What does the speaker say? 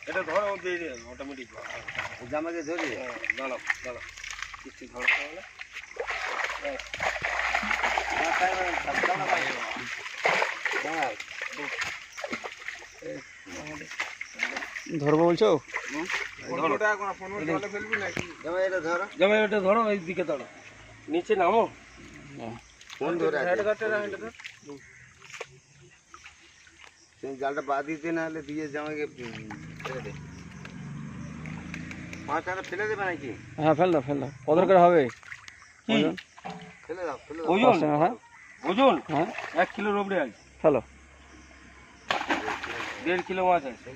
এটা ধরো দিয়ে দিয়ে অটোমেটিক জামাকে ধরি দাঁড়াও দাঁড়াও কিছু ধরো তাহলে ধরবো বলছো? এটা ধরো এই দিকে ধরো নিচে নামো জালটা বাদ দিতে না হলে দিয়ে জামাইকে ফেলে দে। মাছটা ফেলে দেবে নাকি? হ্যাঁ ফেল দাও কত করে হবে? ফেলে দাও ওজন হ্যাঁ ওজন হ্যাঁ 1 কিলোর উপরে আছে। ফেলো। 1.5 কিলো মাছ আছে।